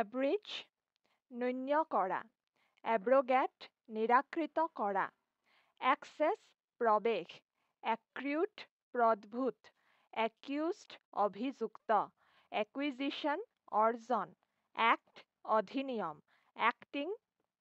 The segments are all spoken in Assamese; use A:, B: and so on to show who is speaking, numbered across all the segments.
A: abridge নূন্য কৰা, abrogate নিৰাকৃত কৰা, access প্ৰৱেশ, accrued প্ৰদ্ভুত, accused অভিযুক্ত, acquisition অৰ্জন, act অধিনিয়ম, acting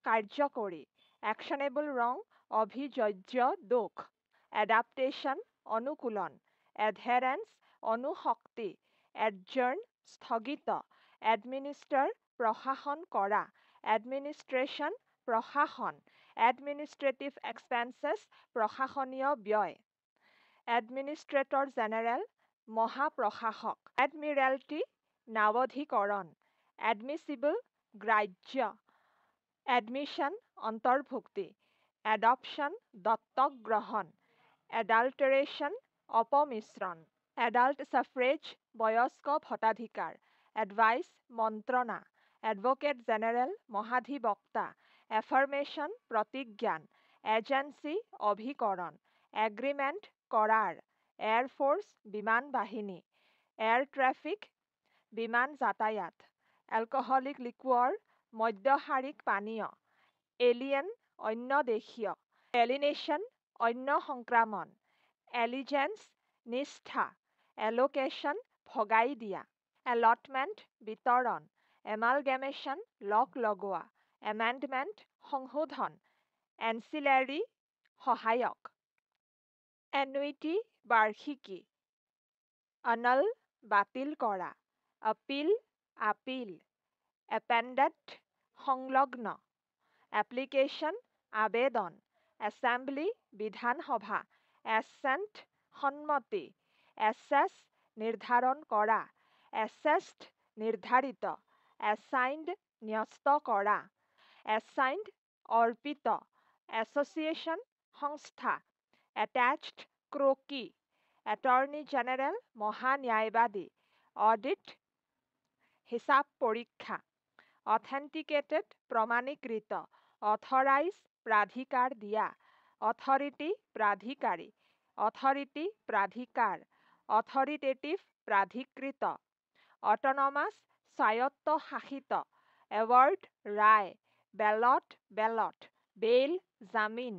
A: কাৰ্যকৰী, actionable wrong অভিযোজ্য দোষ, adaptation অনুকূলন, adherence অনুশক্তি, adjourn স্থগিত, administer প্ৰশাসন কৰা, administration প্ৰশাসন, administrative expenses প্ৰশাসনীয় ব্যয়, administrator general মহাপ্ৰশাসক, admiralty নাৱধিকৰণ, admissible গ্ৰাহ্য, admission অন্তৰ্ভুক্তি, adoption দত্তক গ্ৰহণ, adulteration অপমিশ্ৰণ, adult suffrage বয়স্ক ভোটাধিকাৰ, advice মন্ত্ৰণা, advocate general মহাধিবক্তা, affirmation প্ৰতিজ্ঞান, agency অভিকৰণ, agreement কৰাৰ, air force বিমান বাহিনী, air traffic বিমান যাতায়াত, alcoholic liquor মদ্যহাৰিক পানীয়, alien অন্যদেশীয়, alienation অন্য সংক্ৰামণ, allegiance নিষ্ঠা, allocation ভগাই দিয়া, allotment বিতৰণ, amalgamation লগ লগোৱা, amendment সংশোধন, ancillary সহায়ক, annuity বাৰ্ষিকী, annul বাতিল কৰা, appeal আপিল, appended সংলগ্ন, application আবেদন, assembly বিধানসভা, assent সন্মতি, assess নিৰ্ধাৰণ কৰা, assessed নিৰ্ধাৰিত, assigned ন্যস্ত কৰা, assigned অৰ্পিত, association সংস্থা, attached ক্ৰকী, attorney general মহান্যায়বাদী, audit হিচাপ পৰীক্ষা, authenticated প্ৰমাণীকৃত, authorize প্ৰাধিকাৰ দিয়া, authority প্ৰাধিকাৰী, authority প্ৰাধিকাৰ, authoritative প্ৰাধিকৃত, autonomous স্বায়ত্তশাসিত, award ৰায়, ballot ballot, bail জামিন,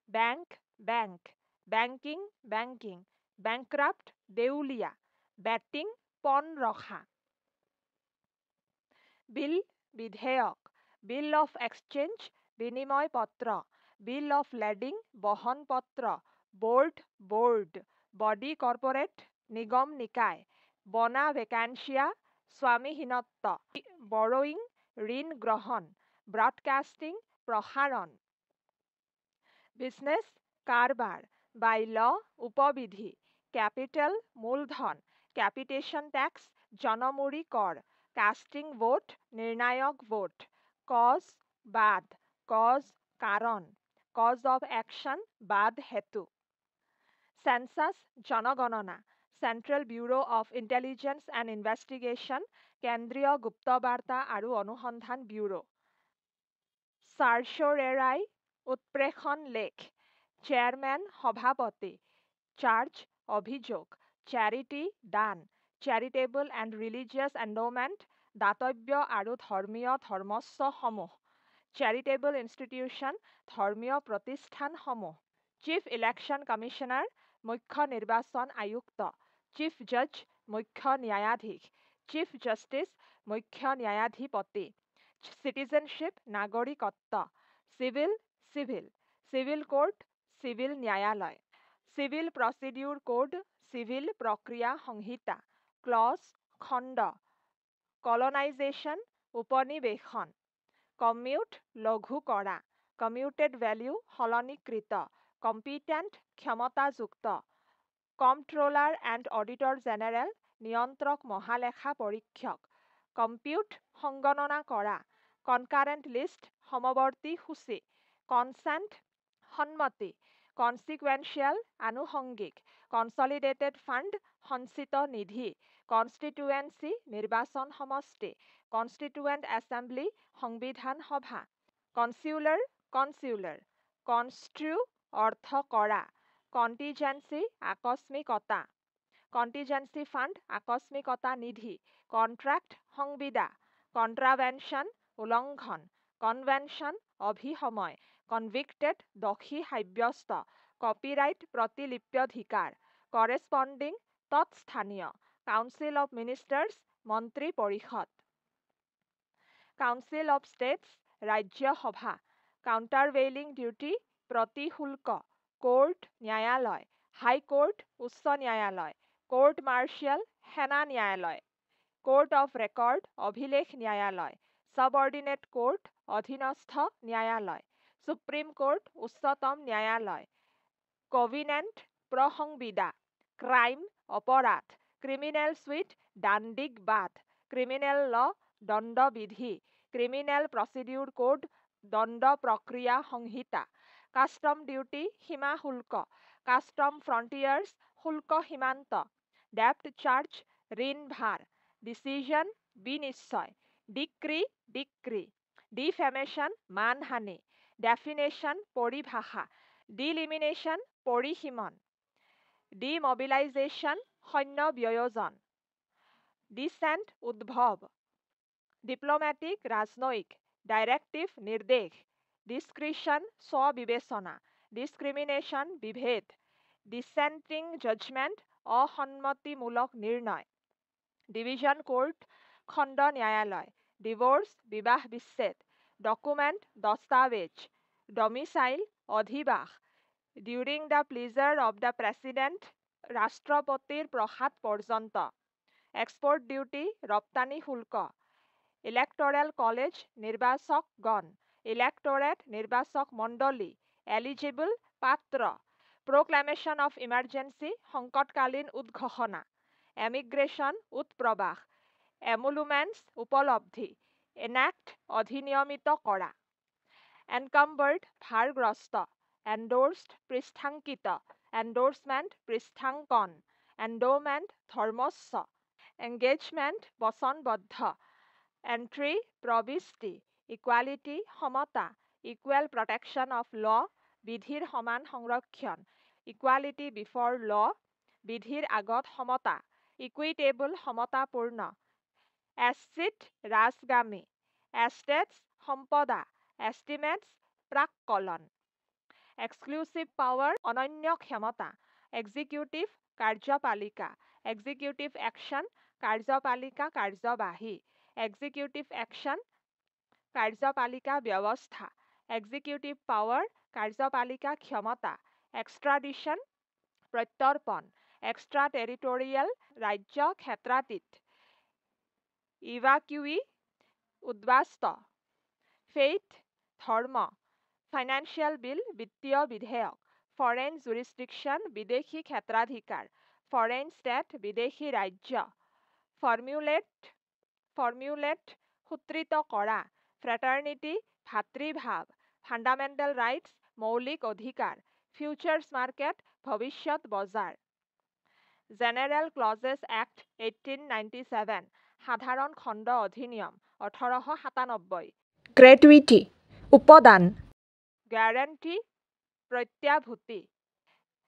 A: bank bank, banking banking, bankrupt দেউলীয়া, betting পণ ৰখা, bill বিধেয়ক, bill of exchange বিনিময় পত্ৰ, bill of lading বহন পত্ৰ, board body corporate নিগম নিকায়, বনা ভেকান্সিয়া স্বামীহীনত্ব, borrowing ঋণ গ্ৰহণ, broadcasting প্ৰসাৰণ, business কাৰবাৰ, by law উপবিধি, capital মূলধন, capitation tax জনমুৰি কৰ, casting vote নিৰ্ণায়ক vote, cause বাদ, cause কাৰণ, cause of action বাদ হেতু, census জনগণনা, Central Bureau of Intelligence and Investigation কেন্দ্ৰীয় গুপ্তবাৰ্তা আৰু অনুসন্ধান ব্যুৰো, চাৰ্চৰেৰাই উৎপ্ৰেষণ লেখ, চেয়াৰমেন সভাপতি, চাৰ্জ অভিযোগ, charity দান, charitable and religious endowment দাতব্য আৰু ধৰ্মীয় ধৰ্মস্বসমূহ, charitable institution ধৰ্মীয় প্ৰতিষ্ঠানসমূহ, চিফ ইলেকশ্যন কমিশ্যনাৰ মুখ্য নিৰ্বাচন আয়ুক্ত, চিফ জাজ মুখ্য ন্যায়াধীশ, চিফ জাষ্টিচ মুখ্য ন্যায়াধিপতি, citizenship নাগৰিকত্ব, civil civil court চিভিল ন্যায়ালয়, চিভিল প্ৰচিডিউৰ কোড চিভিল প্ৰক্ৰিয়া সংহিতা, ক্লজ খণ্ড, কলনাইজেশ্যন উপনিৱেশন, কমিউট লঘু কৰা, কমিউটেড ভেলিউ সলনিকৃত, কম্পিটেণ্ট ক্ষমতাযুক্ত, কম্পট্ৰলাৰ এণ্ড অডিটৰ জেনেৰেল নিয়ন্ত্ৰক মহালেখা পৰীক্ষক, কম্পিউট সংগণনা কৰা, কনকাৰেণ্ট লিষ্ট সমৱৰ্তী সূচী, কনচেণ্ট সন্মতি, কনচিকুৱেন্সিয়েল আনুষংগিক, কনচলিডেটেড ফাণ্ড সঞ্চিত নিধি, কনষ্টিটুৱেন্সি নিৰ্বাচন সমষ্টি, কনষ্টিটুৱেণ্ট এছেম্বলি সংবিধান সভা, কনচিউলাৰ কনষ্ট্ৰিউ অৰ্থ কৰা, কণ্টিজেন্সি আকস্মিকতা, কণ্টিজেন্সি ফাণ্ড আকস্মিকতা নিধি, কণ্ট্ৰেক্ট সংবিদা, কন্ট্ৰাভেনশ্যন উলংঘন, কনভেনশ্যন অভিসময়, কনভিক্টেড দোষী সাব্যস্ত, কপিৰাইট প্ৰতিলিপ্যধিকাৰ, কৰেছপণ্ডিং তৎস্থানীয়, কাউন্সিল অফ মিনিষ্টাৰ্ছ মন্ত্ৰী পৰিষদ, কাউন্সিল অফ ষ্টেটছ ৰাজ্যসভা, কাউণ্টাৰভেইলিং ডিউটি প্ৰতিশুল্ক, কোৰ্ট ন্যায়ালয়, হাইকোৰ্ট উচ্চ ন্যায়ালয়, কোৰ্ট মাৰ্চিয়েল সেনা ন্যায়ালয়, কোৰ্ট অফ ৰেকৰ্ড অভিলেখ ন্যায়ালয়, ছাবঅৰ্ডিনেট কোৰ্ট অধীনস্থ ন্যায়ালয়, সুপ্ৰিম কোৰ্ট উচ্চতম ন্যায়ালয়, কভিনেণ্ট প্ৰসংবিদা, ক্ৰাইম অপৰাধ, ক্ৰিমিনেল সুইট দাণ্ডিক বাদ, ক্ৰিমিনেল ল দণ্ডবিধি, ক্ৰিমিনেল প্ৰচিডিউৰ কোড দণ্ড প্ৰক্ৰিয়া সংহিতা, কাষ্টম ডিউটি সীমা শুল্ক, কাষ্টম ফ্ৰণ্টিয়াৰ্ছ শুল্ক সীমান্ত, ডেপ্ট চাৰ্জ ঋণ ভাৰ, ডিচিজন বিনিশ্চয়, ডিক্ৰী, ডিফেমেশ্যন মানহানি, ডেফিনেশ্যন পৰিভাষা, ডিলিমিনেশ্যন পৰিসীমন, ডিমবিলাইজেশ্যন সৈন্য ব্যয়োজন, ডিচেণ্ট উদ্ভৱ, ডিপ্ল'মেটিক ৰাজনয়িক, ডাইৰেক্টিভ নিৰ্দেশ, ডিছক্ৰিশ্যন স্ববিবেচনা, ডিছক্ৰিমিনেশ্যন বিভেদ, ডিচেণ্টিং জাজমেণ্ট অসন্মতিমূলক নিৰ্ণয়, ডিভিজন কোৰ্ট খণ্ড ন্যায়ালয়, ডিভোৰ্চ বিবাহ বিচ্ছেদ, ডকুমেণ্ট দস্তাবেজ, ডমিচাইল অধিবাস, during the pleasure of the president ৰাষ্ট্ৰপতিৰ প্ৰসাদ পৰ্যন্ত, এক্সপৰ্ট ডিউটি ৰপ্তানি শুল্ক, ইলেক্টৰেল কলেজ নিৰ্বাচকগণ, ইলেক্টৰেট নিৰ্বাচক মণ্ডলী, এলিজিবল পাত্ৰ, প্ৰক্লেমেশ্যন অফ ইমাৰ্জেঞ্চি সংকটকালীন উদ্ঘোষণা, এমিগ্ৰেশ্যন উৎপ্ৰৱাস, এমুলুমেণ্টছ উপলব্ধি, এনেক্ট অধিনিয়মিত কৰা, এনকাম্বাৰ্ড ভাৰগ্ৰস্ত, এণ্ডোৰ্ছড পৃষ্ঠাঙ্কিত, এণ্ডোৰ্ছমেণ্ট পৃষ্ঠাঙ্কন, এণ্ডোমেণ্ট ধৰ্মস্ব, এংগেজমেণ্ট বচনবদ্ধ, এণ্ট্ৰি প্ৰবিষ্টি, ইকুৱালিটি সমতা, ইকুৱেল প্ৰটেকশ্যন অফ ল বিধিৰ সমান সংৰক্ষণ, ইকুৱালিটি বিফৰ ল বিধিৰ আগত সমতা, ইকুইটেবল সমতাপূৰ্ণ, এছচিট ৰাজগামী, এষ্টেটছ সম্পদা, এষ্টিমেটছ প্ৰাক্কলন, এক্সক্লুচিভ পাৱাৰ অনন্য ক্ষমতা, এক্সিকিউটিভ কাৰ্যপালিকা, এক্সিকিউটিভ একশ্যন কাৰ্যপালিকা কাৰ্যবাহী, এক্সিকিউটিভ একশ্যন কাৰ্যপালিকা ব্যৱস্থা, এক্সিকিউটিভ পাৱাৰ কাৰ্যপালিকা ক্ষমতা, এক্সট্ৰাডিশ্যন প্ৰত্যৰ্পণ, এক্সট্ৰা টেৰিটৰিয়েল ৰাজ্য ক্ষেত্ৰাতীত, ইভাকুই উদ্বাস্ত, ফেইথ ধৰ্ম, ফাইনেন্সিয়েল বিল বিত্তীয় বিধেয়ক, ফৰেইন জুৰিছডিকশ্যন বিদেশী ক্ষেত্ৰাধিকাৰ, ফৰেইন ষ্টেট বিদেশী ৰাজ্য, ফৰ্মুলেট সূত্ৰিত কৰা, ফ্ৰেটাৰ্নিটি ভাতৃভাৱ, ফাণ্ডামেণ্টেল ৰাইটছ মৌলিক অধিকাৰ, ফিউচাৰ্ছ মাৰ্কেট ভৱিষ্যত বজাৰ, জেনেৰেল ক্লজেছ এক্ট 1897 সাধাৰণ খণ্ড অধিনিয়ম 1897, গ্ৰেটুইটি উপদান, গ্যাৰাণ্টি প্ৰত্যাভূতি,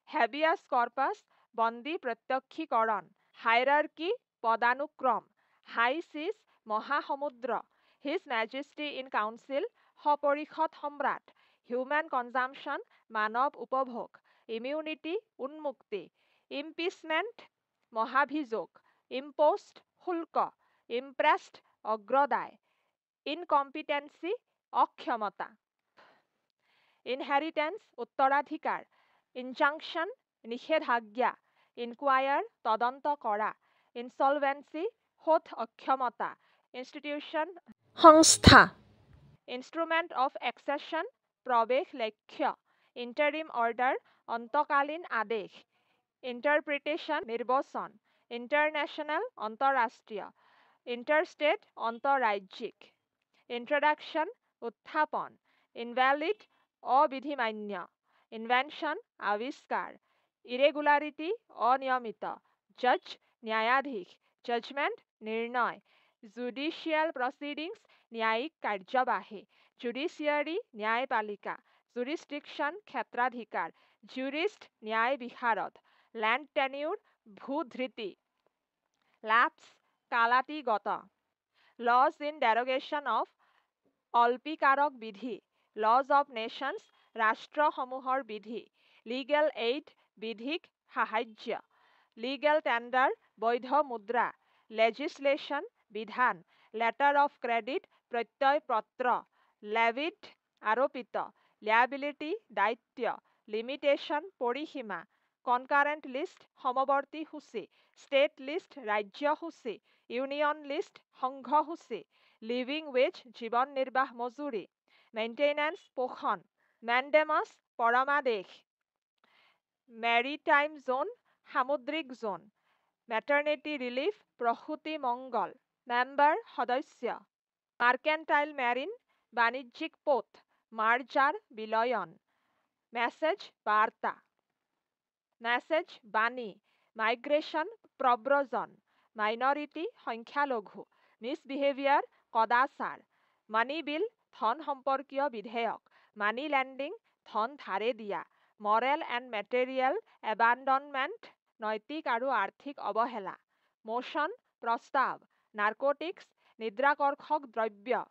A: হেবিয়াছ কৰ্পাছ বন্দী প্ৰত্যক্ষীকৰণ, হাইৰাৰ্কি পদানুক্ৰম, হাই চিজ মহাসমুদ্ৰ, হিজ মেজেষ্টি ইন কাউন্সিল সপৰিষদ সম্ৰাট, হিউমেন কনজাম্পশ্যন মানৱ উপভোগ, ইমিউনিটি উন্মুক্তি, ইম্পিচমেণ্ট মহাভিযোগ, ইম্পোষ্ট শুল্ক, ইম্প্ৰেছড অগ্ৰদায়, ইনকম্পিটেন্সি অক্ষমতা, ইনহেৰিটেন্স উত্তৰাধিকাৰ, ইনজাংকশ্যন নিষেধাজ্ঞা, ইনকুৱায়াৰ তদন্ত কৰা, ইনচলভেন্সি শোধ অক্ষমতা, ইনষ্টিটিউশ্যন সংস্থা, ইনষ্ট্ৰুমেণ্ট অফ এক্সেশ্যন প্ৰৱেশ লক্ষ্য, ইণ্টাৰিম অৰ্ডাৰ অন্তকালীন আদেশ, ইণ্টাৰপ্ৰিটেশ্যন নিৰ্বচন, ইণ্টাৰনেশ্যনেল অন্তঃৰাষ্ট্ৰীয়, ইণ্টাৰষ্টেট অন্তঃৰাজ্যিক, ইণ্ট্ৰডাকশ্যন উত্থাপন, ইনভেলিড অবিধিমান্য, ইনভেনশ্যন আৱিষ্কাৰ, ইৰেগুলাৰিটি অনিয়মিত, জজ ন্যায়াধীশ, জাজমেণ্ট নিৰ্ণয়, জুডিচিয়েল প্ৰচিডিংছ ন্যায়িক কাৰ্যবাহী, জুডিচিয়াৰী ন্যায়পালিকা, জুৰিছডিকশ্যন ক্ষেত্ৰাধিকাৰ, জুৰিষ্ট ন্যায় বিশাৰদ, লেণ্ড টেনিউৰ ভূধৃতি, ল্যাপ্স কালাতিগত, laws in derogation of অল্পীকাৰক বিধি, laws of nations, ৰাষ্ট্ৰসমূহৰ বিধি, legal aid, বিধিক সাহায্য, legal tender, বৈধ মুদ্ৰা, legislation, বিধান, letter of credit, প্ৰত্যয়পত্ৰ, levied, আৰোপিত, liability, দায়িত্ব, limitation, পৰিসীমা, concurrent list, সমৱৰ্তী সূচী, state list, ৰাজ্যসূচী, union list, সংঘসূচী, লিভিং ৱেজ, জীৱন নিৰ্বাহ মজুৰি, মেইনটেনেন্স, পোষণ, মেণ্ডেমাছ, পৰমাদেশ, মেৰিটাইম জোন, সামুদ্ৰিক জোন, মেটাৰনিটি ৰিলিফ, প্ৰসূতি মংগল, মেম্বাৰ, সদস্য, মাৰ্কেণ্টাইল মেৰিন, বাণিজ্যিক পোত, মাৰ্জাৰ, বিলয়ন, মেছেজ, বাৰ্তা, মেছেজ, বাণী, মাইগ্ৰেশ্যন, প্ৰব্ৰজন, মাইনৰিটি, সংখ্যালঘু, মিছবিহেভিয়াৰ, কদাচাৰ, মানি বিল, ধন সম্পৰ্কীয় বিধেয়ক, মানি লেণ্ডিং, ধন ধাৰে দিয়া, মৰেল এণ্ড মেটেৰিয়েল এবাণ্ডনমেণ্ট, নৈতিক আৰু আৰ্থিক অৱহেলা, মোশ্যন, প্ৰস্তাৱ, নাৰ্কোটিক্স, নিদ্ৰাকৰ্ষক দ্ৰব্য,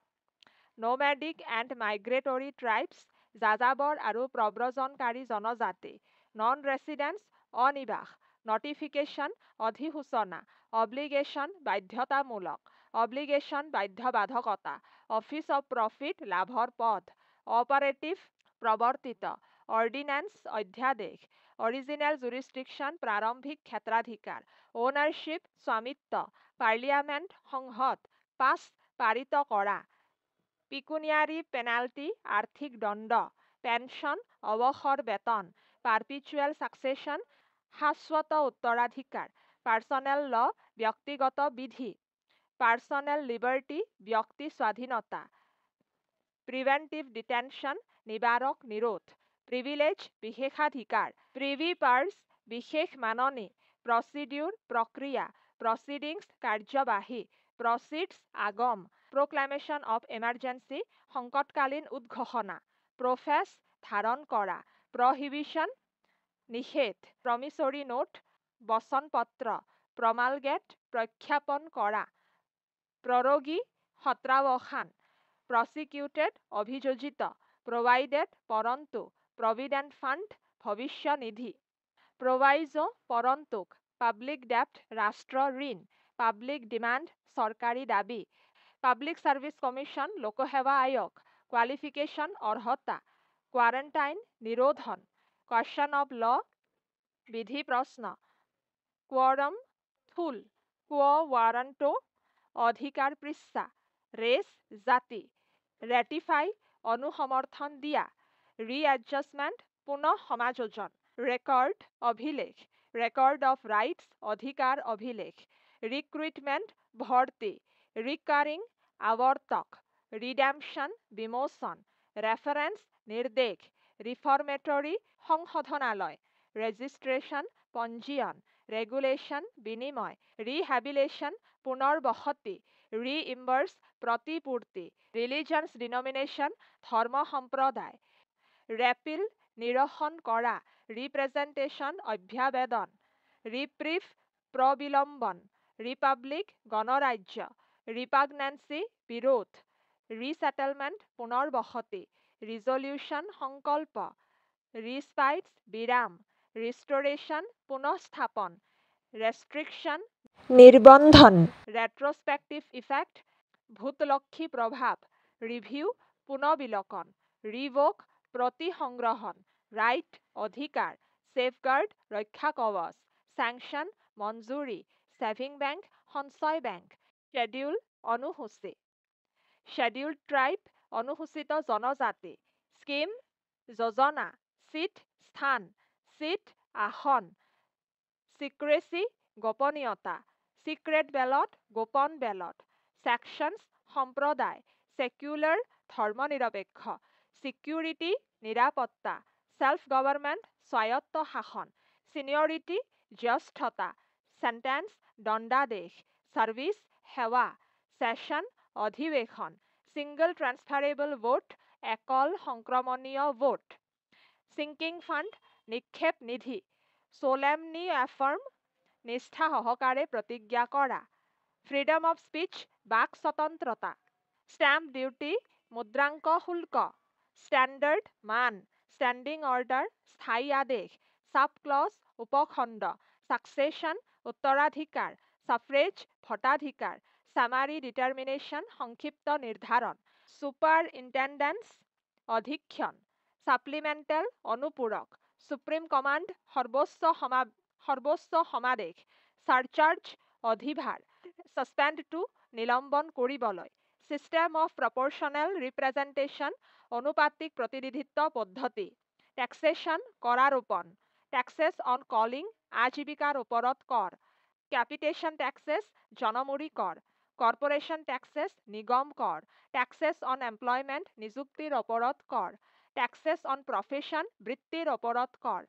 A: নোমেডিক এণ্ড মাইগ্ৰেটৰী ট্ৰাইবছ, যাযাবৰ আৰু প্ৰব্ৰজনকাৰী জনজাতি, নন ৰেচিডেন্স, অনিবাস, নটিফিকেশ্যন, অধিসূচনা, অব্লিগেশ্যন, বাধ্যতামূলক, অব্লিগেশ্যন, বাধ্যবাধকতা, অফিচ অৱ প্ৰফিট, লাভৰ পথ, অপাৰেটিভ, প্ৰৱৰ্তিত, অৰ্ডিনেন্স, অধ্যাদেশ, অৰিজিনেল জুৰিছডিকশ্যন, প্ৰাৰম্ভিক ক্ষেত্ৰাধিকাৰ, অ'নাৰশ্বিপ, স্বামিত্ব, পাৰ্লিয়ামেণ্ট, সংসদ, পাছ, পাৰিত কৰা, পিকুনিয়াৰী পেনাল্টি, আৰ্থিক দণ্ড, পেঞ্চন, অৱসৰ বেতন, পাৰ্পিচুৱেল ছাকচেছন, শাশ্বত উত্তৰাধিকাৰ, পাৰ্চনেল ল, ব্যক্তিগত বিধি, পাৰ্চনেল লিবাৰ্টি, ব্যক্তি স্বাধীনতা, প্ৰিভেণ্টিভ ডিটেনশ্যন, নিবাৰক নিৰোধ, প্ৰিভিলেজ, বিশেষাধিকাৰ, প্ৰিভি পাৰ্ছ, বিশেষ মাননী, প্ৰচিডিউৰ, প্ৰক্ৰিয়া, প্ৰচিডিংছ, কাৰ্যবাহী, প্ৰচিডছ, আগম, প্ৰক্লেমেশ্যন অৱ এমাৰ্জেঞ্চি, সংকটকালীন উদ্ঘোষণা, প্ৰফেছ, ধাৰণ কৰা, প্ৰহিবিশ্যন, নিষেধ, প্ৰমিছৰী নোট, বচনপত্ৰ, প্ৰমালগেট, প্ৰখ্যাপন কৰা, প্ৰৰোগী, সত্ৰাৱসান, প্ৰচিকিউটেড, অভিযোজিত, প্ৰভাইডেড, পৰন্তু, প্ৰভিডেণ্ট ফাণ্ড, ভৱিষ্যনিধি, প্ৰভাইজো, পৰন্তুক, পাব্লিক ডেপ্ট, ৰাষ্ট্ৰ ঋণ, পাব্লিক ডিমাণ্ড, চৰকাৰী দাবী, পাব্লিক ছাৰ্ভিচ কমিশ্যন, লোকসেৱা আয়োগ, কোৱালিফিকেশ্যন, অৰ্হতা, কোৱাৰেণ্টাইন, নিৰোধন, কোৱেশ্যন অৱ ল, বিধি প্ৰশ্ন, কোৱৰম, থুল, কুৱ ৱাৰাণ্টো, অধিকাৰ পৃষ্ঠা, ৰেচ, জাতি, ৰেটিফাই, অনুসমৰ্থন দিয়া, ৰিএডজাষ্টমেণ্ট, পুনঃ সমাযোজন, ৰেকৰ্ড, অভিলেখ, ৰেকৰ্ড অফ ৰাইটছ, অধিকাৰ অভিলেখ, ৰিক্ৰুইটমেণ্ট, ভৰ্তি, ৰিকাৰিং, আৱৰ্তক, ৰিডেম্পশ্যন, বিমোচন, ৰেফাৰেন্স, নিৰ্দেশ, ৰিফৰ্মেটৰী, সংশোধনালয়, ৰেজিষ্ট্ৰেশ্যন, পঞ্জীয়ন, ৰেগুলেশ্যন, বিনিময়, ৰিহেবিলেশ্যন, পুনৰ্বসতি, ৰিইম্বাৰ্ছ, প্ৰতিপূৰ্তি, ৰিলিজিয়াছ ডিনমিনেশ্যন, ধৰ্ম সম্প্ৰদায়, ৰেপিল, নিৰসন কৰা, ৰিপ্ৰেজেণ্টেশ্যন, অভ্যাবেদন, ৰিপ্ৰিভ, প্ৰবিলম্বন, ৰিপাব্লিক, গণৰাজ্য, ৰিপাগনেন্সি, বিৰোধ, ৰিছেটেলমেণ্ট, পুনৰ্বসতি, ৰিজলিউশ্যন, সংকল্প, ৰিস্পাইটছ, বিৰাম, ৰিষ্টৰেশ্যন, পুনঃস্থাপন, ৰেষ্ট্ৰিকশ্যন, নিৰ্বন্ধন, ৰেট্ৰস্পেক্টিভ ইফেক্ট, ভূতলক্ষী প্ৰভাৱ, ৰিভিউ, পুনঃবিলোকন, ৰিভোক, প্ৰতিসংগ্ৰহণ, ৰাইট, অধিকাৰ, ছেফগাৰ্ড, ৰক্ষাকৱচ, চেংচন, মঞ্জুৰি, ছেভিং বেংক, সঞ্চয় বেংক, শ্বেডিউল, অনুসূচী, শ্বেডিউল্ড ট্ৰাইব, অনুসূচিত জনজাতি, স্কিম, যোজনা, চিট, স্থান, চিট, আসন, চিক্ৰেচি, গোপনীয়তা, চিক্ৰেট বেলট, গোপন বেলট, ছেকশ্যনছ, সম্প্ৰদায়, ছেকুলাৰ, ধৰ্মনিৰপেক্ষ, ছিকিউৰিটি, নিৰাপত্তা, ছেল্ফ গভৰ্ণমেণ্ট, স্বায়ত্ত শাসন, ছিনিয়ৰিটি, জ্যেষ্ঠতা, চেণ্টেন্স, দণ্ডাদেশ, ছাৰ্ভিচ, সেৱা, ছেছন, অধিৱেশন, single transferable vote, Ekal সংক্ৰমণীয় vote, sinking fund, নিক্ষেপ নিধি, সোলেমনি এফাৰ্ম, নিষ্ঠা সহকাৰে প্ৰতিজ্ঞা কৰা, ফ্ৰীডম অফ স্পীচ বাক স্বতন্ত্ৰতা, ষ্টেম্প ডিউটি মুদ্ৰাংক শুল্ক, ষ্টেণ্ডাৰ্ড মান, ষ্টেণ্ডিং অৰ্ডাৰ স্থায়ী আদেশ, ছাব ক্লজ উপখণ্ড, ছাকচেছন উত্তৰাধিকাৰ, ছাফ্ৰেজ ভোটাধিকাৰ, ছামাৰী ডিটাৰমিনেশ্যন সংক্ষিপ্ত নিৰ্ধাৰণ, ছুপাৰইণ্টেণ্ডেণ্টছ অধীক্ষণ, ছাপ্লিমেণ্টেল অনুপূৰক, সুপ্ৰিম কমাণ্ড সৰ্বোচ্চ সমাদেশ, চাৰ্চাৰ্জ অধিভাৰ, ছাছপেণ্ড টু নিলম্বন কৰিবলৈ, ছিষ্টেম অফ প্ৰপৰ্চনেল ৰিপ্ৰেজেণ্টেশ্যন অনুপাতিক প্ৰতিনিধিত্ব পদ্ধতি, টেক্সেশ্যন কৰাৰোপণ, টেক্সেছ অন কলিং আজীৱিকাৰ ওপৰত কৰ, ক্যাপিটেশ্যন টেক্সেছ জনমূৰি কৰ, কৰ্পোৰেশ্যন টেক্সেছ নিগম কৰ, টেক্সেছ অন এমপ্লয়মেণ্ট নিযুক্তিৰ ওপৰত কৰ, টেক্সেছ অন প্ৰফেশ্যন বৃত্তিৰ ওপৰত কৰ,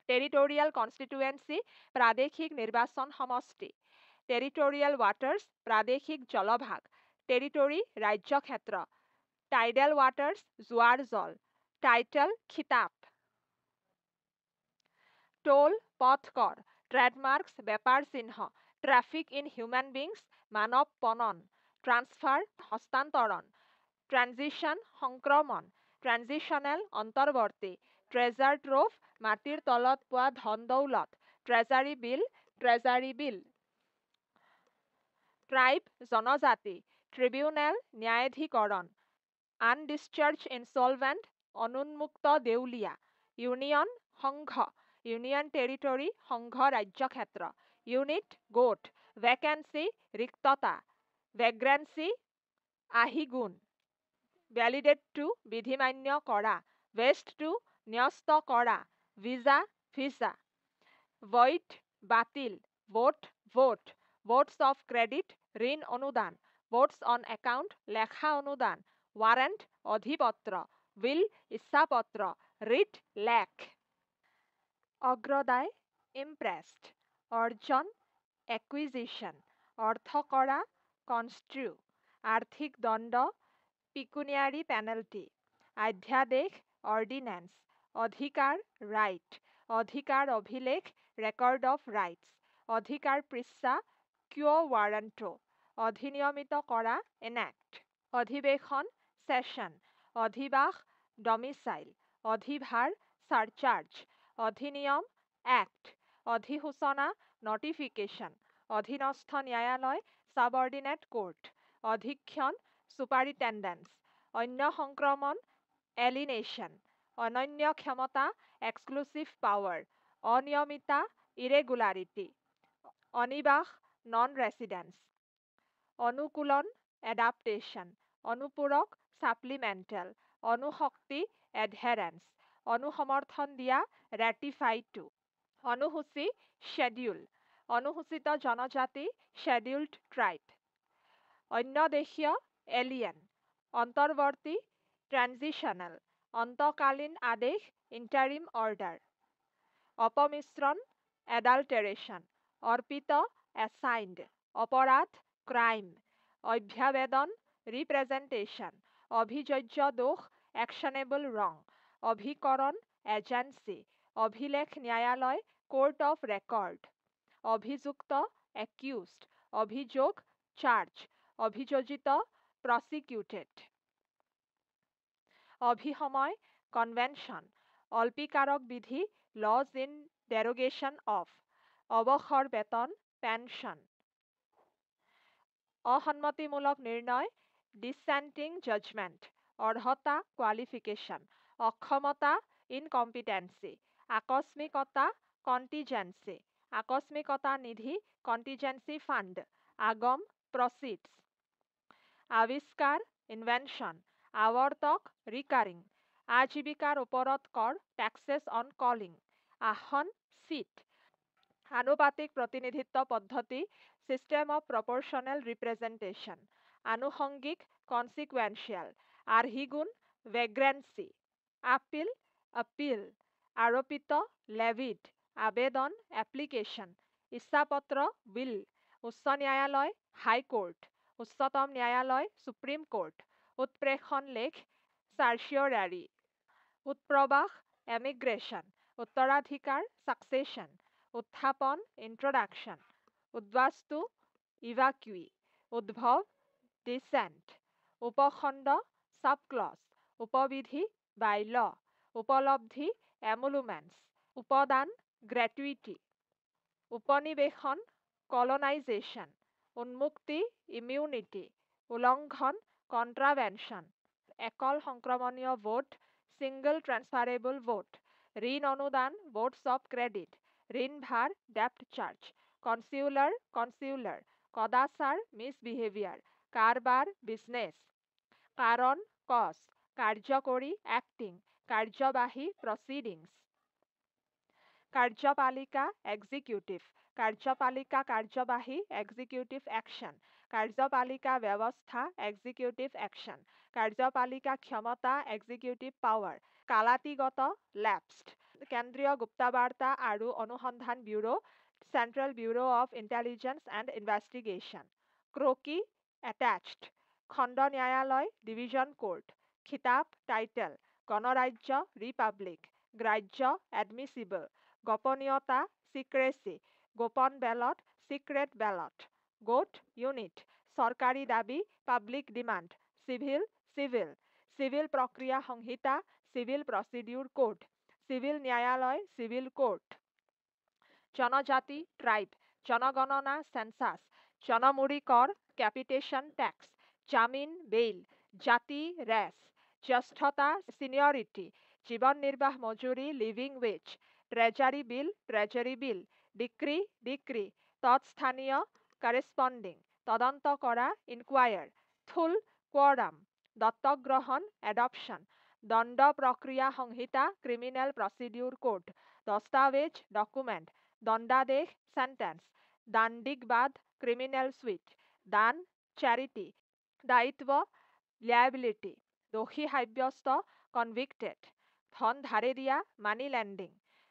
A: টেৰিটৰিয়েল কনষ্টিটুৱেঞ্চি প্ৰাদেশিক নিৰ্বাচন সমষ্টি, টেৰিটৰিয়েল ৱাটাৰ্ছ প্ৰাদেশিক জলভাগ, টেৰিটৰি ৰাজ্যক্ষেত্ৰ, টাইডেল ৱাটাৰ্ছ জোৱাৰ জল, টাইটেল খিতাপ, টোল পথ কৰ, ট্ৰেডমাৰ্কছ বেপাৰ চিহ্ন, ট্ৰেফিক ইন হিউমেন বিংছ মানৱ পণন, ট্ৰান্সফাৰ হস্তান্তৰণ, ট্ৰেনজিশ্যন সংক্ৰমণ, ট্ৰেনজিশ্যনেল অন্তৰ্বৰ্তী, ট্ৰেজাৰ ট্ৰ'ভ মাটিৰ তলত পোৱা ধন দৌলত, ট্ৰেজাৰী বিল, ট্ৰাইব জনজাতি, ট্ৰিবিউনেল ন্যায়াধিকৰণ, আনডিসচাৰ্জ ইনচলভেণ্ট অনুন্মুক্ত দেউলীয়া, ইউনিয়ন সংঘ, ইউনিয়ন টেৰিটৰী সংঘ ৰাজ্যক্ষেত্ৰ, ইউনিট গোট, ভেকেন্সি ৰিক্ততা, ভেগ্ৰেন্সি আহিগুণ, ভ্যালিডেট টু বিধিমান্য কৰা, ভেষ্ট টু ন্যস্ত কৰা, ভিছা, ভইড বাতিল, ভোট, ভোটছ অফ ক্ৰেডিট ঋণ অনুদান, ভোটছ অন একাউণ্ট লেখা অনুদান, ৱাৰেণ্ট অধিপত্ৰ, উইল ইচ্ছাপত্ৰ, ৰিট লেখ, অগ্ৰদায় ইমপ্ৰেছড, অৰ্জন একুইজিশ্যন, অৰ্থ কৰা কনষ্ট্ৰিউ, আৰ্থিক দণ্ড পিকুনিয়াৰী পেনাল্টি, অধ্যাদেশ অৰ্ডিনেন্স, অধিকাৰ ৰাইট, অধিকাৰ অভিলেখ ৰেকৰ্ড অফ ৰাইটছ, অধিকাৰ পৃষ্ঠা কিয় ৱাৰেণ্টো, অধিনিয়মিত কৰা এনেক্ট, অধিৱেশন ছেছন, অধিবাস ডমিচাইল, অধিভাৰ চাৰ্চাৰ্জ, অধিনিয়ম এক্ট, অধিসূচনা নটিফিকেশ্যন, অধীনস্থ ন্যায়ালয় ছাবঅৰ্ডিনেট কোৰ্ট, অধীক্ষণ ছুপাৰিটেণ্ডেণ্টছ, অন্য সংক্ৰমণ এলিনেশ্যন, অনন্য ক্ষমতা এক্সক্লুচিভ পাৱাৰ, অনিয়মিতা ইৰেগুলাৰিটি, অনিবাস নন ৰেচিডেন্স, অনুকূলন এডাপ্টেশ্যন, অনুপূৰক ছাপ্লিমেণ্টেল, অনুশক্তি এডহেৰেন্স, অনুসমৰ্থন দিয়া ৰেটিফাই টু, অনুসূচী শ্বেডিউল, অনুসূচিত জনজাতি শ্বেডিউল্ড ট্ৰাইব, অন্যদেশীয় এলিয়েন, অন্তৰ্বৰ্তী ট্ৰেনজিশ্যনেল, অন্তকালীন আদেশ ইণ্টাৰিম অৰ্ডাৰ, অপমিশ্ৰণ এডাল্টেৰেশ্যন, অৰ্পিত এছাইন্ড, অপৰাধ ক্ৰাইম, অভ্যাবেদন ৰিপ্ৰেজেণ্টেশ্যন, অভিযোজ্য দোষ একশ্যনেবল ৰং, অভিকৰণ এজেন্সি, অভিলেখ ন্যায়ালয় কোৰ্ট অফ ৰেকৰ্ড, অভিযুক্ত একিউজড, অভিযোগ চাৰ্জ, অভিযোজিত প্ৰচিকিউটেড, অভিসময় কনভেনশ্যন, অল্পীকাৰক বিধি লজ ইন ডেৰোগেশ্যন অফ, অৱসৰ বেতন পেনশ্যন, অসন্মতিমূলক নিৰ্ণয় ডিছেণ্টিং জাজমেণ্ট, অৰ্হতা কোৱালিফিকেশ্যন, অক্ষমতা ইনকম্পিটেন্সি, আকস্মিকতা কণ্টিজেন্সি, আকস্মিকতা নিধি কণ্টিজেন্সি ফাণ্ড, আগম প্ৰচিডছ, আৱিষ্কাৰ ইনভেনশ্যন, আৱৰ্তক ৰিকাৰিং, আজীৱিকাৰ ওপৰত কৰ টেক্সেছ অন কলিং, আসন চিট, আনুপাতিক প্ৰতিনিধিত্ব পদ্ধতি ছিষ্টেম অফ প্ৰপৰ্চনেল ৰিপ্ৰেজেণ্টেশ্যন, আনুষংগিক কনচিকুৱেন্সিয়েল, আৰ্হিগুণ ভেগ্ৰেন্সি, আপীল, আৰোপিত লেভিড, আবেদন এপ্লিকেশ্যন, ইচ্ছাপত্ৰ উইল, উচ্চ ন্যায়ালয় হাইকোৰ্ট, উচ্চতম ন্যায়ালয় সুপ্ৰিম কোৰ্ট, উৎপ্ৰেষণ লেখ চাৰ্চিয়ৰাৰী, উৎপ্ৰবাস এমিগ্ৰেশ্যন, উত্তৰাধিকাৰ ছাকচেছন, উত্থাপন ইন্ট্ৰডাকশ্যন, উদ্বাস্তু ইভাকুই, উদ্ভৱ ডিচেণ্ট, উপখণ্ড সাবক্লজ, উপবিধি বাই ল, উপলব্ধি এমুলুমেন্টছ, উপদান গ্ৰেটুইটি, উপনিবেশন কলনাইজেশ্যন, উন্মুক্তি ইমিউনিটি, উলংঘন কন্ট্ৰাভেনশ্যন, Ekal সংক্ৰমণীয় vote single transferable vote, ঋণ অনুদান ভোটছ অফ ক্ৰেডিট, ঋণ ভাৰ ডেপ্ট চাৰ্জ, কনচিউলাৰ, কদাচাৰ মিছবিহেভিয়াৰ, কাৰবাৰ বিজনেছ, কাৰণ কজ, কাৰ্যকৰী এক্টিং, কাৰ্যবাহী প্ৰচিডিংছ, কাৰ্যপালিকা এক্সিকিউটিভ, কাৰ্যপালিকা কাৰ্যবাহী এক্সিকিউটিভ একশ্যন, কাৰ্যপালিকা ব্যৱস্থা এক্সিকিউটিভ একশ্যন, কাৰ্যপালিকা ক্ষমতা এক্সিকিউটিভ পাৱাৰ, কালাতিগত লেপছড, কেন্দ্ৰীয় গুপ্তবাৰ্তা আৰু অনুসন্ধান bureau, central bureau of intelligence and investigation, ক্ৰকি এটেচড, খণ্ড ন্যায়ালয় ডিভিজন কোৰ্ট, খিতাপ টাইটেল, গণৰাজ্য ৰিপাব্লিক, গ্ৰাহ্য এডমিছিবল, গোপনীয়তা চিক্ৰেচি, গোপন বেলট চিক্ৰেট বেলট, গোট ইউনিট, চৰকাৰী দাবী পাব্লিক ডিমাণ্ড, চিভিল, চিভিল প্ৰক্ৰিয়া সংহিতা, চিভিল প্ৰচিডিউৰ কোড, চিভিল ন্যায়ালয় চিভিল কোৰ্ট, জনজাতি ট্ৰাইব, জনগণনা সেন্সাস, জনমুৰি কৰ ক্যাপিটেশন ট্যাক্স, জামিন বেইল, জাতি ৰেছ, জ্যেষ্ঠতা চিনিয়ৰিটি, জীৱন নিৰ্বাহ মজুৰি লিভিং ৱেজ, ট্ৰেজাৰী বিল, ডিক্ৰী, তৎস্থানীয় কৰেছপণ্ডিং, তদন্ত কৰা ইনকুৱায়াৰ, থুল কোৱাৰাম, দত্তক গ্ৰহণ এডপশ্যন, দণ্ড প্ৰক্ৰিয়া সংহিতা ক্ৰিমিনেল প্ৰচিডিউৰ কোড, দস্তাবেজ ডকুমেণ্ট, দণ্ডাদেশ সেন্টেন্স, দাণ্ডিকবাদ ক্ৰিমিনেল সুইট, দান চেৰিটি, দায়িত্ব লিয়াবিলিটি, দোষী সাব্যস্ত কনভিক্টেড, ধন ধাৰে দিয়া মানি লেণ্ডিং,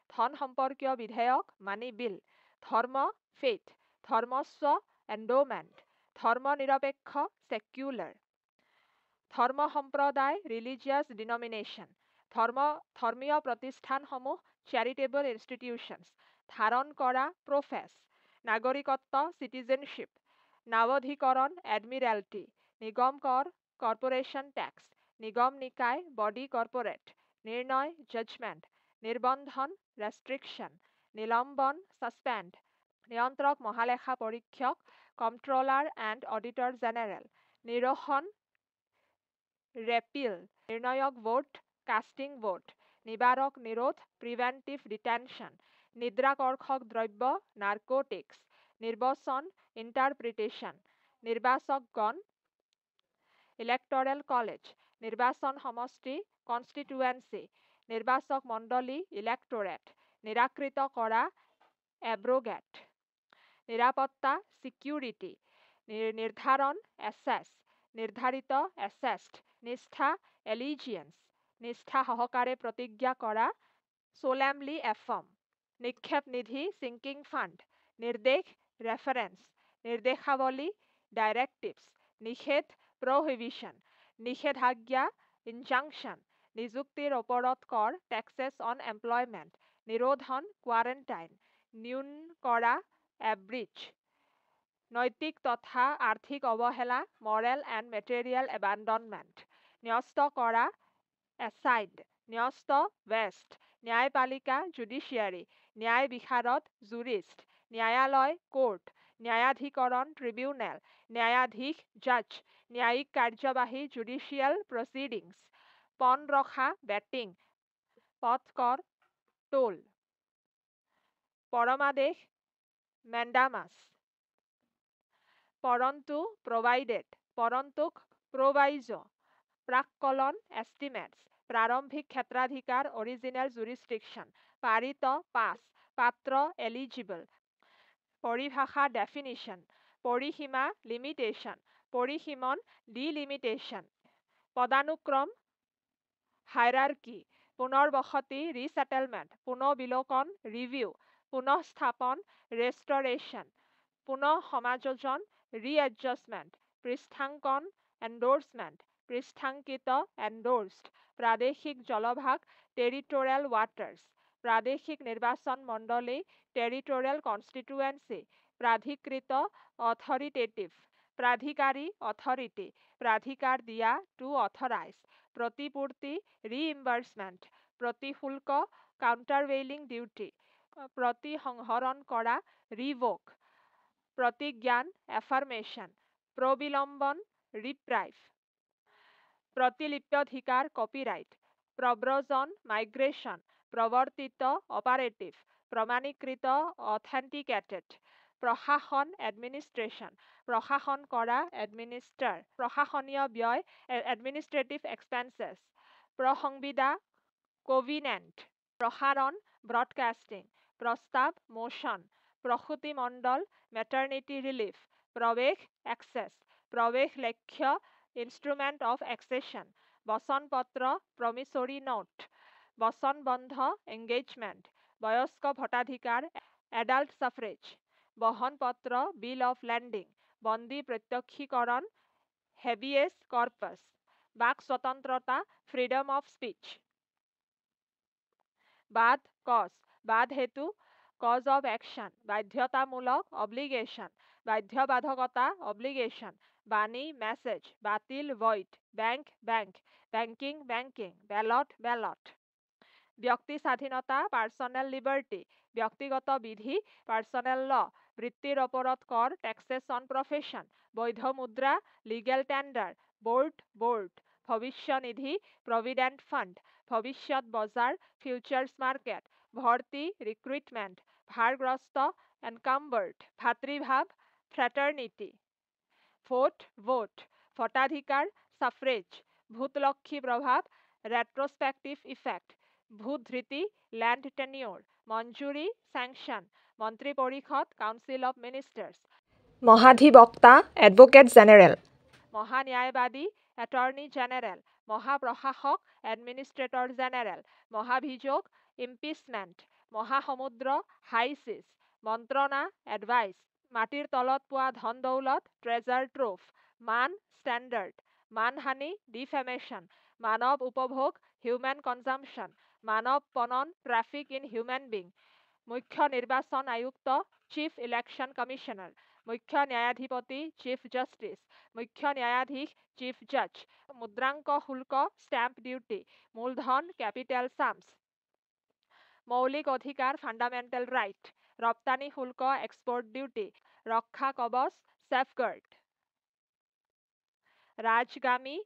A: ধন সম্পৰ্কীয় বিধেয়ক মানি বিল, ধৰ্ম ফেইথ, ধৰ্মস্ব এণ্ডোমেণ্ট, ধৰ্ম নিৰপেক্ষ ছেকুলাৰ, ধৰ্ম সম্প্ৰদায় ৰিলিজিয়াছ ডিনমিনেশ্যন, ধৰ্মীয় প্ৰতিষ্ঠানসমূহ চেৰিটেবল ইনষ্টিটিউশ্যনছ, ধাৰণ কৰা প্ৰফেছ, নাগৰিকত্ব চিটিজেনশ্বিপ, নাৱধিকৰণ এডমিৰেল্টি, নিগম কৰ কৰ্পোৰেশ্যন টেক্স, নিগম নিকায় বডি কৰ্পোৰেট, নিৰ্ণয় জাজমেণ্ট, নিৰ্বন্ধন ৰেষ্ট্ৰিকশ্যন, নিলম্বন ছাছপেণ্ড, নিয়ন্ত্ৰক মহালেখা পৰীক্ষক কম্ট্ৰলাৰ এণ্ড অডিটৰ জেনেৰেল, নিৰসন ৰেপিল, নিৰ্ণয়ক ভোট কাষ্টিং ভোট, নিবাৰক নিৰোধ প্ৰিভেণ্টিভ ডিটেনশ্যন, নিদ্ৰাকৰ্ষক দ্ৰব্য নাৰ্কোটিক্স, নিৰ্বচন ইণ্টাৰপ্ৰিটেশ্যন, নিৰ্বাচকগণ ইলেক্টৰেল কলেজ, নিৰ্বাচন সমষ্টি কনষ্টিটুৱেন্সি, নিৰ্বাচক মণ্ডলী ইলেক্টৰেট, নিৰাকৃত কৰা এব্ৰোগেট, নিৰাপত্তা ছিকিউৰিটি, নিৰ্ধাৰণ এছেছ, নিৰ্ধাৰিত এছেছড, নিষ্ঠা এলিজিয়েন্স, নিষ্ঠা সহকাৰে প্ৰতিজ্ঞা কৰা সোলেমলি এফাৰ্ম, নিক্ষেপ নিধি ছিংকিং ফাণ্ড, নিৰ্দেশ ৰেফাৰেন্স, নিৰ্দেশাৱলী ডাইৰেক্টিভছ, নিষেধ প্ৰহিবিশ্যন, নিষেধাজ্ঞা ইনজাংশ্যন, নিযুক্তিৰ ওপৰত কৰ টেক্সেছ অন এমপ্লয়মেণ্ট, নিৰোধন কোৱাৰেণ্টাইন, ন্যূন কৰা এব্ৰিজ, নৈতিক তথা আৰ্থিক অৱহেলা মৰেল এণ্ড মেটেৰিয়েল এবাণ্ডনমেণ্ট, ন্যস্ত কৰা এছাইড, ন্যস্ত ৱেষ্ট, ন্যায়পালিকা জুডিচিয়াৰী, ন্যায় বিশাৰদ জুৰিষ্ট, ন্যায়ালয় কোৰ্ট, ন্যায়াধিকৰণ ট্ৰিবিউনেল, ন্যায়াধীশ জাজ, ন্যায়িক কাৰ্যবাহী জুডিচিয়েল প্ৰচিডিংছ, পণ ৰখা বেটিং, পথকৰ টোল, পৰমাদেশ মেণ্ডামাছ, পৰন্তু প্ৰভাইডেড, পৰন্তুক প্ৰভাইজ, প্ৰাক্কলন এষ্টিমেটছ, প্ৰাৰম্ভিক ক্ষেত্ৰাধিকাৰ অৰিজিনেল জুৰিছডিকশ্যন, পাৰিত পাছ, পাত্ৰ এলিজিবল, পৰিভাষা ডেফিনিশ্যন, পৰিসীমা লিমিটেশ্যন, পৰিসীমন ডিলিমিটেশ্যন, পদানুক্ৰম হাইৰাৰ্কি, পুনৰ্বসতি ৰিছেটেলমেণ্ট, পুনঃবিলোকন ৰিভিউ, পুনঃস্থাপন ৰেষ্টৰেশ্যন, পুনঃ সমাযোজন ৰিএডজাষ্টমেণ্ট, পৃষ্ঠাঙ্কন এণ্ডোৰ্ছমেণ্ট, পৃষ্ঠাঙ্কিত এণ্ডোৰ্ছড, প্ৰাদেশিক জলভাগ টেৰিটৰিয়েল ৱাটাৰ্ছ, প্ৰাদেশিক নিৰ্বাচন মণ্ডলী টেৰিটৰিয়েল কনষ্টিটুৱেন্সি, প্ৰাধিকৃত অথৰিটেটিভ, প্ৰাধিকাৰী অথৰিটি, প্ৰাধিকাৰ দিয়া টু অথৰাইজ, প্ৰতিপূৰ্তি ৰিইম্বাৰ্ছমেণ্ট, প্ৰতিশুল্ক কাউণ্টাৰভেইলিং ডিউটি, প্ৰতিসংহৰণ কৰা ৰিভোক, প্ৰতিজ্ঞান এফাৰ্মেশ্যন, প্ৰবিলম্বন ৰিপ্ৰাইভ, প্ৰতিলিপ্যধিকাৰ কপিৰাইট, প্ৰব্ৰজন মাইগ্ৰেশ্যন, প্ৰৱৰ্তিত অপাৰেটিভ, প্ৰমাণীকৃত অথেণ্টিকেটেড, প্ৰশাসন এডমিনিষ্ট্ৰেশ্যন, প্ৰশাসন কৰা এডমিনিষ্টাৰ, প্ৰশাসনীয় ব্যয় এডমিনিষ্ট্ৰেটিভ এক্সপেন্সেছ, প্ৰসংবিদা কোভিনেণ্ট, প্ৰসাৰণ ব্ৰডকাষ্টিং, প্ৰস্তাৱ মোশ্যন, প্ৰসূতিমণ্ডল মেটাৰ্নিটি ৰিলিফ, প্ৰৱেশ এক্সেছ, প্ৰৱেশ লেখ্য ইনষ্ট্ৰুমেণ্ট অফ এক্সেশ্যন, বচনপত্ৰ প্ৰমিছৰি নোট, বচনবন্ধ এংগেজমেণ্ট, বয়স্ক ভোটাধিকাৰ এডাল্ট সাফ্ৰেজ, বহনপত্ৰ বিল অফ লেণ্ডিং, বন্দী প্ৰত্যক্ষীকৰণ হেবিয়েছ কৰ্পাছ, বাক স্বতন্ত্ৰতা ফ্ৰীডম অফ স্পীচ, বাদ কজ, বাদ হেতু কজ অফ একশ্যন, বাধ্যতামূলক অব্লিগেশ্যন, বাধ্যবাধকতা অব্লিগেশ্যন, বাণী মেছেজ, বাতিল void, bank bank, banking banking, ballot ballot, ব্যক্তি স্বাধীনতা পাৰ্চনেল লিবাৰ্টি, ব্যক্তিগত বিধি পাৰ্চনেল ল, বৃত্তিৰ ওপৰত কৰ টেক্সেছ অন প্ৰফেশ্যন, বৈধ মুদ্ৰা লিগেল টেণ্ডাৰ, বোৰ্ড, ভৱিষ্যনিধি প্ৰভিডেণ্ট ফাণ্ড, ভৱিষ্যত বজাৰ ফিউচাৰ্ছ মাৰ্কেট, ভৰ্তি ৰিক্ৰুইটমেণ্ট, ভাৰগ্ৰস্ত এনকাম্বাৰ্ড, ভাতৃভাৱ ফ্ৰেটাৰ্নিটি, ভোট, ভোটাধিকাৰ সাফ্ৰেজ, ভূতলক্ষী প্ৰভাৱ ৰেট্ৰস্পেক্টিভ ইফেক্ট, ভূধৃতি লেণ্ড টেনিয়ৰ, মঞ্জুৰী চেংচন, মন্ত্ৰী পৰিষদ কাউন্সিল অফ মিনিষ্টাৰ্ছ, মহাধিবক্তা এডভোকেট জেনেৰেল, মহান্যায়বাদী এটৰ্নী জেনেৰেল, মহাপ্ৰশাসক এডমিনিষ্ট্ৰেটৰ জেনেৰেল, মহাভিযোগ ইম্পিচমেণ্ট, মহাসমুদ্ৰ হাই চিজ, মন্ত্ৰণা এডভাইচ, মাটিৰ তলত পোৱা ধন দৌলত ট্ৰেজাৰ ট্ৰোভ, মান ষ্টেণ্ডাৰ্ড, মানহানি ডিফেমেশ্যন, মানৱ উপভোগ হিউমেন কনজাম্পশ্যন, মানৱ পণন ট্ৰেফিক ইন হিউমেন বিং, মুখ্য নিৰ্বাচন আয়ুক্ত চিফ ইলেকশ্যন কমিশ্যনাৰ, মুখ্য ন্যায়াধিপতি চিফ জাষ্টিছ, মুখ্য ন্যায়াধীশ চিফ জাজ, মুদ্ৰাংক শুল্ক ষ্টেম্প ডিউটি, মূলধন কেপিটেল চামছ, মৌলিক অধিকাৰ ফাণ্ডামেণ্টেল ৰাইট, ৰপ্তানি শুল্ক এক্সপৰ্ট ডিউটি, ৰক্ষা কৱচ ছেফগাৰ্ড, ৰাজগামী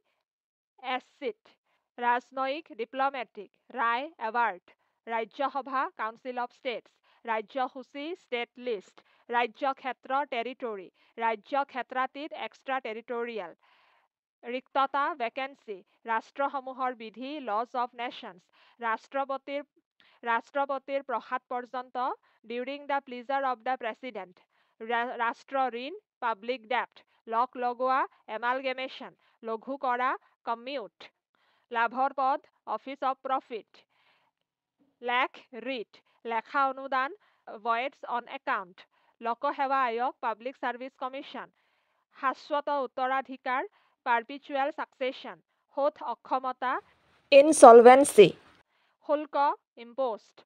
A: এছচিট, ৰাজনয়িক ডিপ্ল'মেটিক ৰায় এৱাৰ্ড, ৰাজ্যসভা কাউন্সিল অফ ষ্টেটছ, ৰাজ্যসূচী ষ্টেট লিষ্ট, ৰাজ্যক্ষেত্ৰ টেৰিটৰী, ৰাজ্যক্ষেত্ৰাতীত এক্সট্ৰা টেৰিটৰিয়েল, ৰিক্ততা ভেকেন্সি, ৰাষ্ট্ৰসমূহৰ বিধি লজ অফ নেশ্যনছ, ৰাষ্ট্ৰপতিৰ প্ৰসাদ পৰ্যন্ত during the pleasure of the president, ৰাষ্ট্ৰ ঋণ পাব্লিক ডেপ্ট, লক লগোৱা এমালগেমেশ্যন, লঘু কৰা কমিউট, লাভৰ পদ অফিচ অফ প্ৰফিট, লেখ ৰিট, লেখা অনুদান ভয়েডছ অন একাউণ্ট, লোকসেৱা আয়োগ পাব্লিক ছাৰ্ভিচ কমিশ্যন, শাশ্বত উত্তৰাধিকাৰ পাৰ্পিচুৱেল ছাকচেশ্যন, সোঁত অক্ষমতা ইনচলভেন্সি, শুল্ক ইম্পোষ্ট,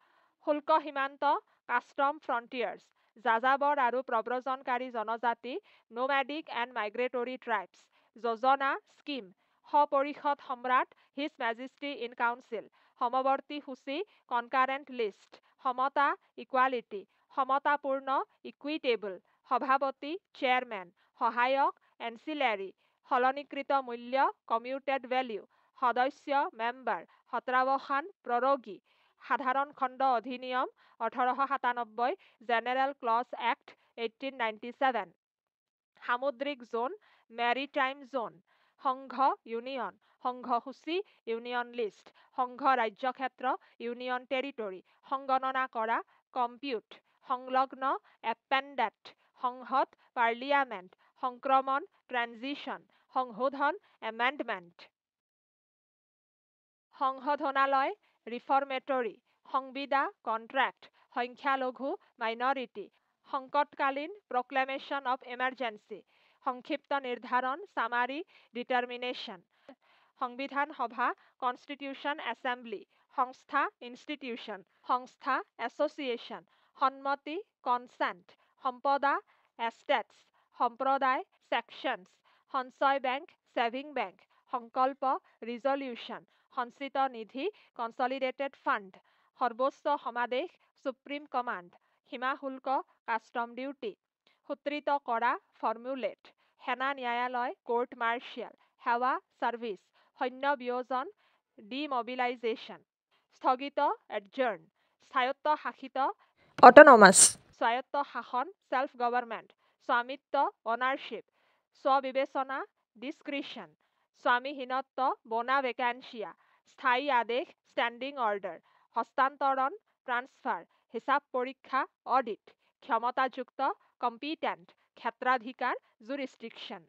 A: শুল্ক সীমান্ত কাষ্টম ফ্ৰণ্টিয়াৰ্ছ, যাযাবৰ আৰু প্ৰব্ৰজনকাৰী জনজাতি নোমেডিক এণ্ড মাইগ্ৰেটৰী ট্ৰাইবছ, যোজনা স্কিম, সপৰিষদ সম্ৰাট হিজ মেজেষ্টি ইন কাউন্সিল, সমৱৰ্তী সূচী কনকাৰেণ্ট লিষ্ট, সমতা ইকুৱালিটি, সমতাপূৰ্ণ ইকুইটেবল, সভাপতি চেয়াৰমেন, সহায়ক এনচিলেৰী, সলনীকৃত মূল্য কমিউটেড ভেলিউ, সদস্য মেম্বাৰ, সত্ৰাৱসান প্ৰৰোগী, সাধাৰণ খণ্ড অধিনিয়ম 1897, জেনেৰেল ক্লজ এক্ট 1897, সামুদ্ৰিক জোন মেৰিটাইম জোন, সংঘ ইউনিয়ন, সংঘসূচী ইউনিয়ন লিষ্ট, সংঘ ৰাজ্যক্ষেত্ৰ ইউনিয়ন টেৰিটৰী, সংগণনা কৰা কম্পিউট, সংলগ্ন এপেণ্ডেড, সংহত পাৰ্লিয়ামেণ্ট, সংক্ৰমণ ট্ৰেনজিশ্যন, সংশোধন এমেণ্ডমেণ্ট, সংশোধনালয় ৰিফৰ্মেটৰী, সংবিদা কণ্ট্ৰেক্ট, সংখ্যালঘু মাইনৰিটি, সংকটকালীন প্ৰক্লেমেশ্যন অফ এমাৰ্জেঞ্চি, সংক্ষিপ্ত নিৰ্ধাৰণ চামাৰী ডিটাৰমিনেশ্যন, সংবিধান সভা কনষ্টিটিউশ্যন এছেম্বলি, সংস্থা ইনষ্টিটিউশ্যন, সংস্থা এছ'চিয়েশ্যন, সন্মতি কনচেণ্ট, সম্পদা এষ্টেটছ সম্প্ৰদায় সেকশ্যনছ সঞ্চয় বেংক ছেভিং বেংক সংকল্প ৰিজলিউশ্যন সঞ্চিত নিধি কনচলিডেটেড ফাণ্ড সৰ্বোচ্চ সমাদেশ সুপ্ৰিম কমাণ্ড সীমা শুল্ক কাষ্টম ডিউটি সূত্ৰিত কৰা ফৰ্মুলেট সেনা ন্যায়ালয় কোৰ্ট মাৰ্চিয়েল সেৱা ছাৰ্ভিচ সৈন্য বিয়োজন ডিমবিলাইজেশ্যন স্থগিত এডজাৰ্ণ স্বায়ত্তশাসিত অট'নমাছ স্বায়ত্ত শাসন সেল্ফ গভৰ্ণমেণ্ট স্বামিত্ব অনাৰশ্বিপ স্ববিবেচনা ডিছক্ৰিশ্যন স্বামীহীনত্ব বনা ভেকেন্সিয়া স্থায়ী আদেশ ষ্টেণ্ডিং অৰ্ডাৰ হস্তান্তৰণ ট্ৰান্সফাৰ হিচাপ পৰীক্ষা অডিট ক্ষমতাযুক্ত কম্পিটেণ্ট ক্ষেত্ৰাধিকাৰ জুৰিছডিকশ্যন